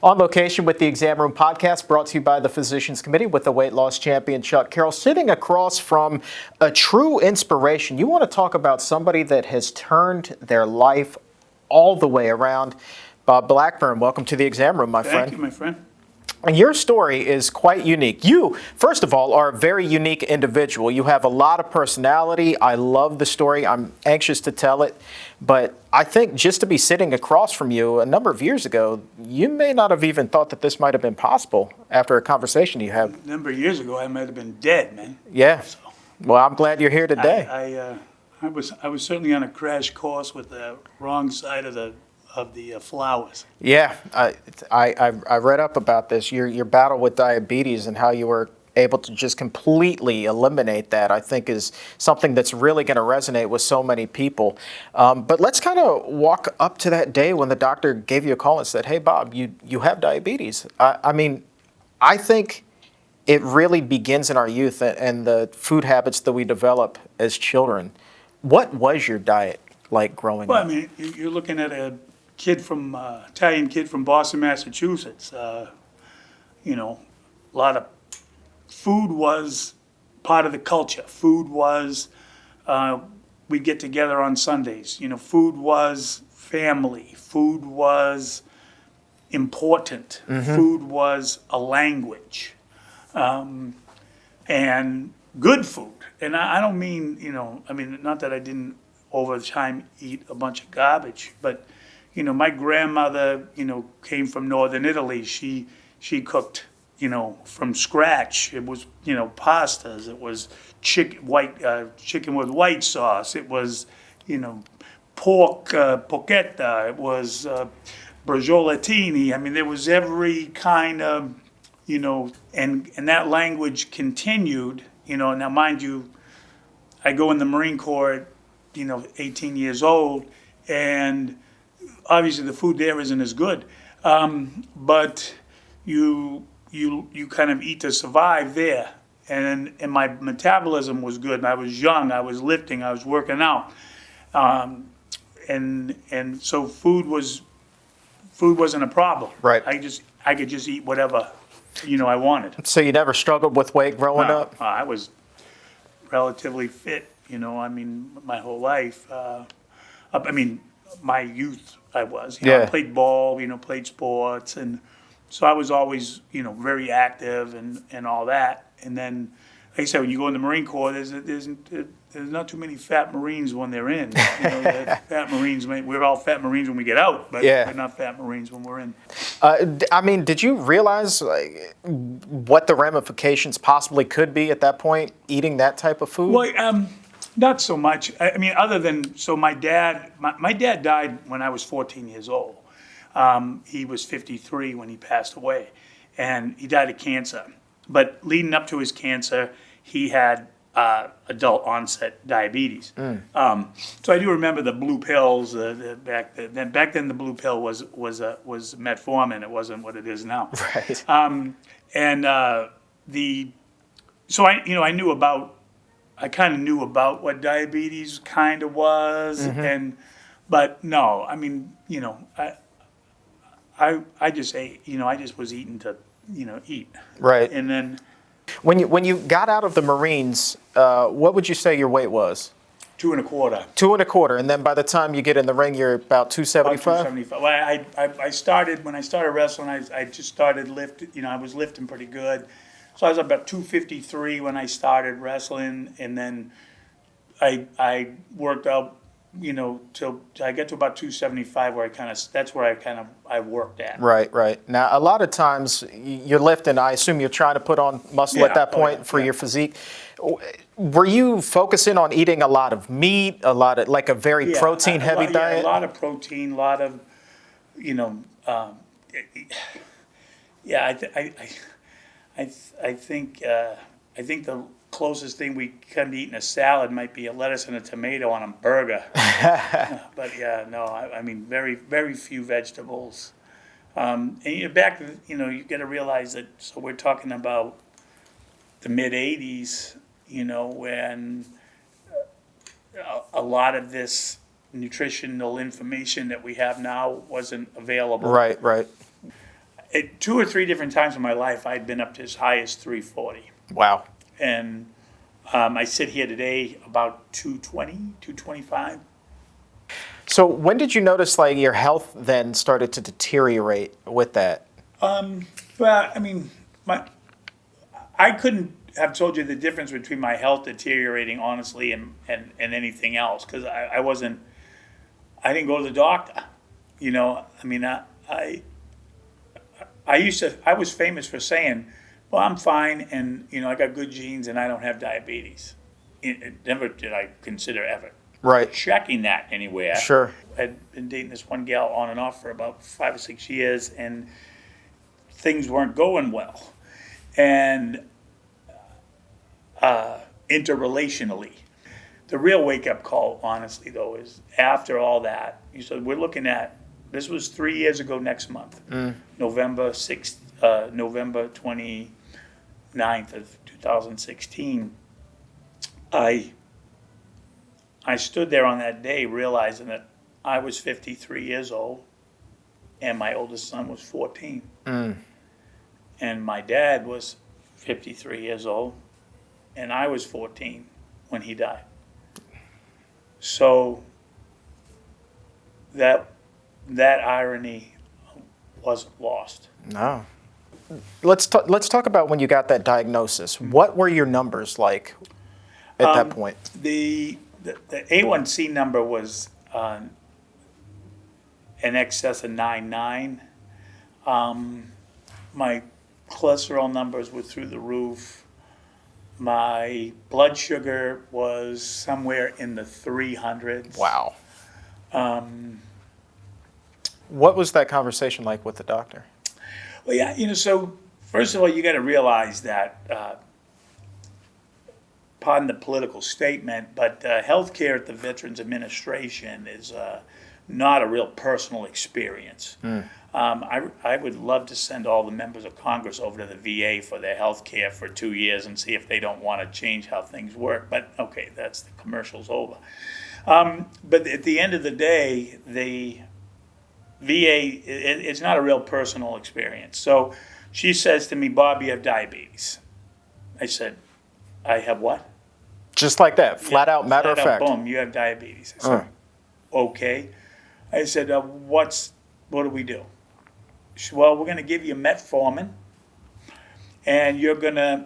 On location with the Exam Room podcast, brought to you by the Physicians Committee with the weight loss champion Chuck Carroll, sitting across from a true inspiration. You want to talk about somebody that has turned their life all the way around. Bob Blackburn, welcome to the Exam Room, my friend. Thank you, my friend. And your story is quite unique. You, first of all, are a very unique individual. You have a lot of personality. I love the story. I'm anxious to tell it. But I think just to be sitting across from you a number of years ago, you may not have even thought that this might have been possible after a conversation you had. A number of years ago, I might have been dead, man. Yeah. So, Well, I'm glad you're here today. I was certainly on a crash course with the wrong side of the flowers. Yeah, I read up about this, your battle with diabetes and how you were able to just completely eliminate that, I think is something that's really going to resonate with so many people. But let's kind of walk up to that day when the doctor gave you a call and said, hey, Bob, you have diabetes. I mean, I think it really begins in our youth and the food habits that we develop as children. What was your diet like growing Well, up? I mean, you're looking at a Italian kid from Boston, Massachusetts. A lot of food was part of the culture. Food was, we'd get together on Sundays. Food was family. Food was important. Mm-hmm. Food was a language. And good food. And I don't mean, not that I didn't over time eat a bunch of garbage, but my grandmother, came from northern Italy. She cooked, from scratch. It was, pastas. It was chicken with white sauce. It was, pork porchetta. It was braciolatini. I mean, there was every kind of, and that language continued. Now mind you, I go in the Marine Corps at, 18 years old, and obviously the food there isn't as good, but you kind of eat to survive there, and my metabolism was good, and I was young, I was lifting, I was working out, and so food wasn't a problem. Right. I could just eat whatever I wanted. So you never struggled with weight growing No, up? I was relatively fit, my whole life. My youth, I was. Yeah. I played ball, played sports, and so I was always, very active and all that. And then, like I said, when you go in the Marine Corps, there's not too many fat Marines when they're in. The fat Marines, we're all fat Marines when we get out, but Yeah. we're not fat Marines when we're in. Did you realize what the ramifications possibly could be at that point, eating that type of food? Well, not so much. Other than, so my dad died when I was 14 years old. He was 53 when he passed away, and he died of cancer. But leading up to his cancer, he had adult onset diabetes. So I do remember the blue pills. Back then, the blue pill was metformin. It wasn't what it is now. Right. I kind of knew about what diabetes kind of was, Mm-hmm. but no, I just ate. I just was eating to, eat. Right. And then When you got out of the Marines, what would you say your weight was? 2 1/4. 2 1/4, and then by the time you get in the ring, you're about 275? 275. Well, I started, when I started wrestling, I just started lifting, I was lifting pretty good. So I was about 253 when I started wrestling, and then I worked out, till I get to about 275, where that's where I worked at. Right. Now, a lot of times you're lifting, I assume you're trying to put on muscle at that point for your physique. Were you focusing on eating a lot of meat, like a very protein-heavy diet? Yeah, a lot of protein, a lot of, I think the closest thing we come to eating a salad might be a lettuce and a tomato on a burger. But very, very few vegetables. And back, you got to realize that, so we're talking about the mid-'80s, when a lot of this nutritional information that we have now wasn't available. Right. 2 or 3 different times in my life, I'd been up to as high as 340. Wow. And I sit here today about 220, 225. So when did you notice like your health then started to deteriorate with that? Well, I mean, I couldn't have told you the difference between my health deteriorating, honestly, and anything else, because I didn't go to the doctor. You know, I mean, I was famous for saying, well, I'm fine, and, you know, I got good genes, and I don't have diabetes. Never did I consider ever Right. checking that anywhere. Sure. I'd been dating this one gal on and off for about 5 or 6 years, and things weren't going well. And interrelationally. The real wake-up call, honestly, though, is after all that. You said we're looking at, this was 3 years ago next month, November 29th of 2016. I stood there on that day realizing that I was 53 years old and my oldest son was 14. And my dad was 53 years old and I was 14 when he died. So that irony wasn't lost. No. Let's talk about when you got that diagnosis. What were your numbers like at that point? The A1C number was in excess of 9.9. My cholesterol numbers were through the roof. My blood sugar was somewhere in the 300s. Wow. What was that conversation like with the doctor? Well, yeah, you know, so first of all, you got to realize that, pardon the political statement, but healthcare at the Veterans Administration is not a real personal experience. I would love to send all the members of Congress over to the VA for their health care for 2 years and see if they don't want to change how things work. But okay, that's the commercial's over. But at the end of the day, the VA, it's not a real personal experience. So she says to me, Bob, you have diabetes. I said, I have what? Just like that, flat out, matter of fact. Boom, you have diabetes. I said, okay. I said, what do we do? She said, well, we're going to give you metformin, and you're going to,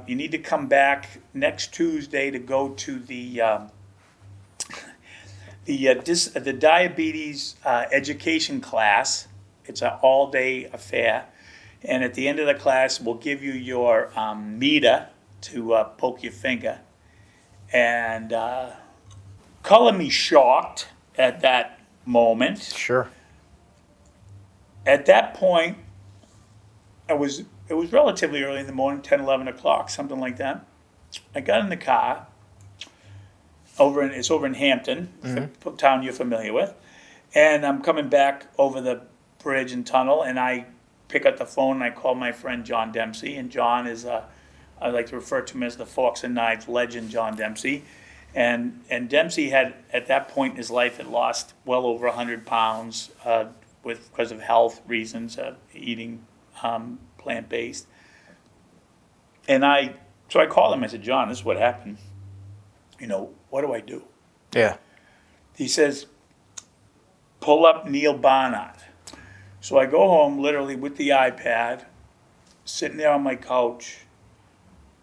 you need to come back next Tuesday to go to the diabetes education class. It's an all-day affair, and at the end of the class, we'll give you your meter to poke your finger, and color me shocked at that moment. Sure. At that point, it was relatively early in the morning, 10, 11 o'clock, something like that. I got in the car. It's over in Hampton, the town you're familiar with. And I'm coming back over the bridge and tunnel, and I pick up the phone and I call my friend John Dempsey. And John is, I like to refer to him as the Forks and Knives legend, John Dempsey. And Dempsey had, at that point in his life, had lost well over 100 pounds because of health reasons, eating plant-based. And so I called him. I said, John, this is what happened. You know, what do I do? Yeah. He says, pull up Neil Barnard. So I go home literally with the iPad, sitting there on my couch,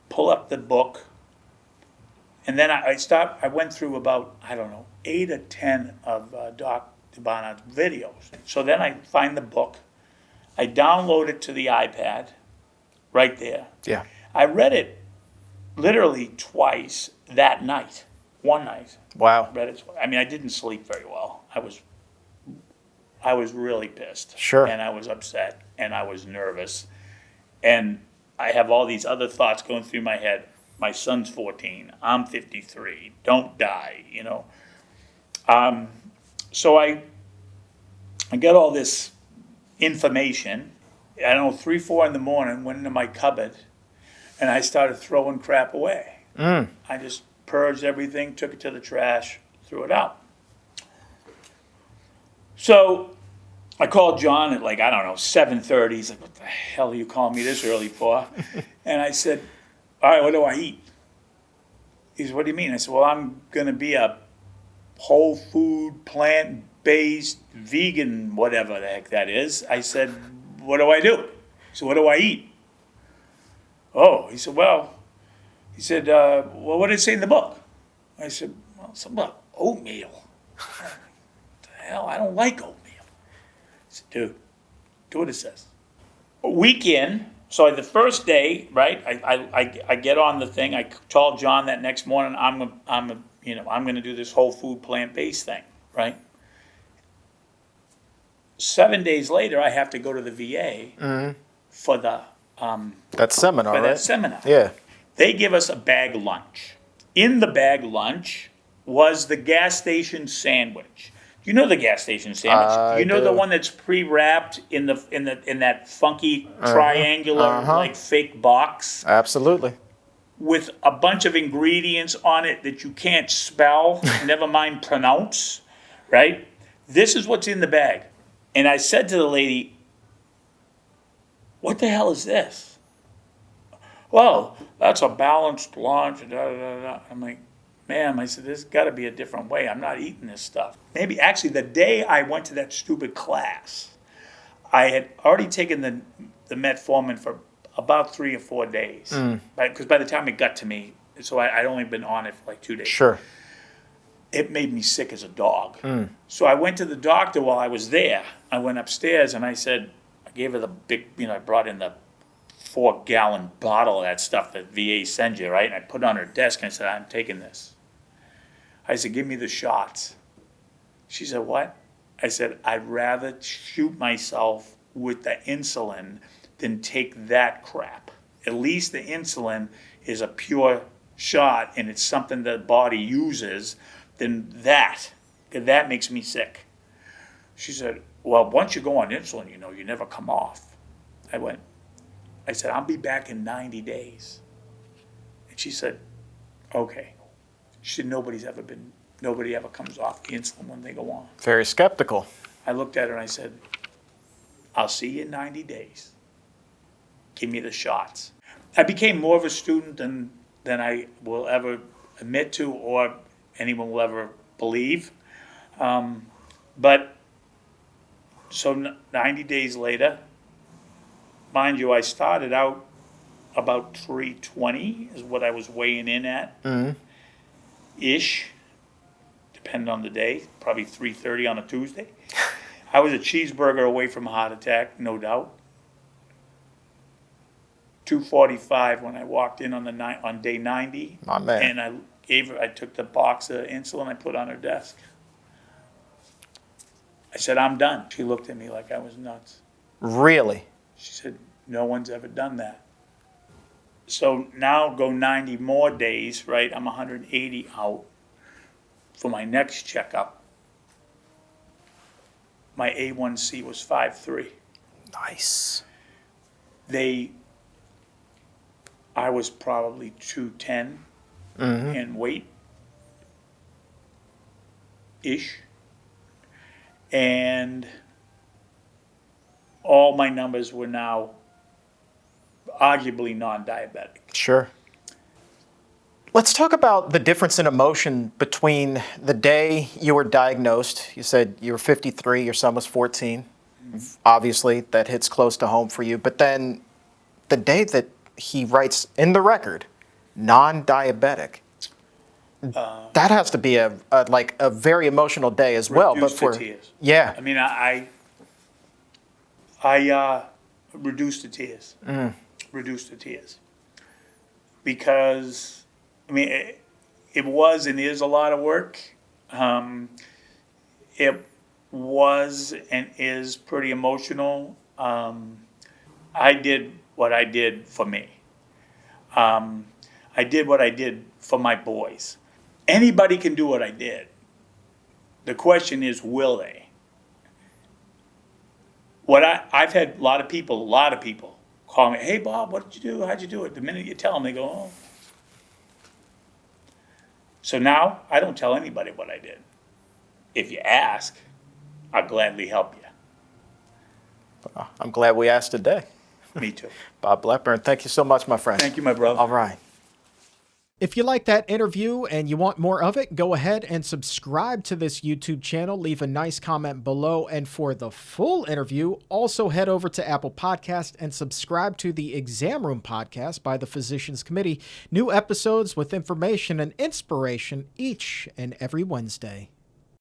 pull up the book, and then I went through about, 8 or 10 of Dr. Barnard's videos. So then I find the book, I download it to the iPad, right there. Yeah. I read it literally twice that night, one night. Wow. Read it. I mean, I didn't sleep very well. I was really pissed. Sure. And I was upset, and I was nervous, and I have all these other thoughts going through my head. My son's 14. I'm 53. Don't die, you know. So I got all this information. I don't know, 3, 4 in the morning, went into my cupboard, and I started throwing crap away. I just purged everything, took it to the trash, threw it out. So I called John at like, I don't know, 7:30. He's like, what the hell are you calling me this early for? And I said, all right, what do I eat? He said, what do you mean? I said, well, I'm going to be a whole food, plant-based, vegan, whatever the heck that is. I said, what do I do? So what do I eat? Oh, he said, well, what did it say in the book? I said, well, something about oatmeal. What the hell? I don't like oatmeal. I said, dude, do what it says. A week in, so the first day, right? I get on the thing. I told John that next morning I'm going to do this whole food plant-based thing, right? 7 days later, I have to go to the VA for the That seminar, right? that seminar. Yeah. They give us a bag lunch. In the bag lunch was the gas station sandwich. You know the gas station sandwich. You know the do. one that's pre-wrapped in that funky triangular like fake box Absolutely. with a bunch of ingredients on it that you can't spell, never mind pronounce, right? This is what's in the bag. And I said to the lady, what the hell is this? Well, that's a balanced lunch. Da, da, da, da. I'm like, ma'am, I said, there's got to be a different way. I'm not eating this stuff. Maybe actually the day I went to that stupid class, I had already taken the metformin for about 3 or 4 days. Because by the time it got to me, so I'd only been on it for like 2 days. Sure. It made me sick as a dog. So I went to the doctor while I was there. I went upstairs and I said, I gave her the big, I brought in the 4-gallon bottle of that stuff that VA sends you, right? And I put it on her desk and I said, I'm taking this. I said, give me the shots. She said, what? I said, I'd rather shoot myself with the insulin than take that crap. At least the insulin is a pure shot and it's something the body uses than that. Because that makes me sick. She said, well, once you go on insulin, you never come off. I said, I'll be back in 90 days. And she said, okay. She said, nobody ever comes off the insulin when they go on. Very skeptical. I looked at her and I said, I'll see you in 90 days. Give me the shots. I became more of a student than I will ever admit to or anyone will ever believe. But so 90 days later, mind you, I started out about 320 is what I was weighing in at. Ish, depending on the day, probably 330 on a Tuesday. I was a cheeseburger away from a heart attack, no doubt. 245 when I walked in on day 90. My man. And I took the box of insulin I put on her desk. I said, I'm done. She looked at me like I was nuts. Really? She said, no one's ever done that. So now go 90 more days, right? I'm 180 out for my next checkup. My A1C was 5.3. Nice. I was probably 210 in weight-ish. And all my numbers were now arguably non-diabetic. Sure. Let's talk about the difference in emotion between the day you were diagnosed. You said you were 53, your son was 14. Obviously, that hits close to home for you. But then the day that he writes in the record, non-diabetic, that has to be a very emotional day as well. Reduced to tears. Yeah. I mean, I reduced to tears. Reduced to tears. Because, I mean, it was and is a lot of work. It was and is pretty emotional. I did what I did for me. I did what I did for my boys. Anybody can do what I did. The question is, will they? I've had a lot of people call me, hey, Bob, what did you do? How'd you do it? The minute you tell them, they go, oh. So now I don't tell anybody what I did. If you ask, I'll gladly help you. I'm glad we asked today. Me too. Bob Blackburn, thank you so much, my friend. Thank you, my brother. All right. If you like that interview and you want more of it, go ahead and subscribe to this YouTube channel. Leave a nice comment below. And for the full interview, also head over to Apple Podcast and subscribe to the Exam Room Podcast by the Physicians Committee. New episodes with information and inspiration each and every Wednesday.